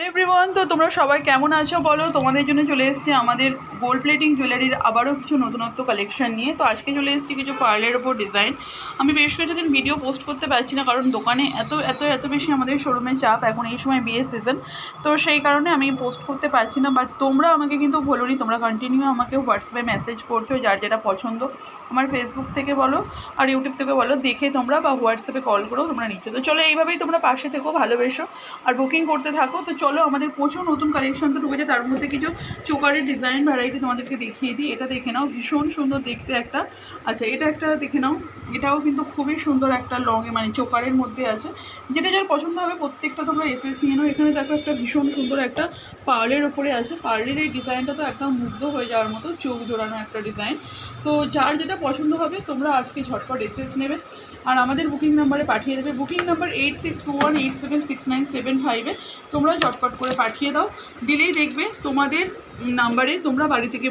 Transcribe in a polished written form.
Everyone, তো তোমরা সবাই কেমন আছো বলো। তোমাদের জন্য চলে এসেছি আমাদের গোল্ড প্লেটিং জুয়েলারির আবারও কিছু নতুনত্ব কালেকশন নিয়ে। তো আজকে চলে এসেছি কিছু পার্লের ওপর ডিজাইন। আমি বেশ কিছুদিন ভিডিও পোস্ট করতে পারছি না, কারণ দোকানে এত বেশি আমাদের শোরুমে চাপ, এখন এই সময় বিয়ের সিজন, তো সেই কারণে আমি পোস্ট করতে পারছি না। বাট তোমরা আমাকে কিন্তু বলোনি, তোমরা কন্টিনিউ আমাকে হোয়াটসঅ্যাপে মেসেজ করছো, যার যেটা পছন্দ আমার ফেসবুক থেকে বলো আর ইউটিউব থেকে বলো, দেখে তোমরা বা হোয়াটসঅ্যাপে কল করেও তোমরা নিচ্ছ। তো চলো এইভাবেই তোমরা পাশে থেকো, ভালোবেসো আর বুকিং করতে থাকো। তো চলো আমাদের প্রচুর নতুন কালেকশন তো ঢুকেছে, তার মধ্যে কিছু চোকারের ডিজাইন ভ্যারাইটি তোমাদেরকে দেখিয়ে দিই। এটা দেখে নাও, ভীষণ সুন্দর দেখতে একটা। আচ্ছা, এটা একটা দেখে নাও, এটাও কিন্তু খুবই সুন্দর একটা লংয়ে মানে চোকারের মধ্যে আছে। যেটা যার পছন্দ হবে প্রত্যেকটা তোমরা এসএস নিয়ে নাও। এখানে দেখো একটা ভীষণ সুন্দর একটা পার্লের ওপরে আছে। পার্লের এই ডিজাইনটা তো একদম মুগ্ধ হয়ে যাওয়ার মতো, চোখ জোড়ানো একটা ডিজাইন। তো যার যেটা পছন্দ হবে তোমরা আজকে ঝটপট এসএস নেবে আর আমাদের বুকিং নাম্বারে পাঠিয়ে দেবে। বুকিং নাম্বার 8621876975 তোমরা ঝটপট করে পাঠিয়ে দাও। দিলেই দেখবে তোমাদের নাম্বারে তোমরা বাড়ি থেকে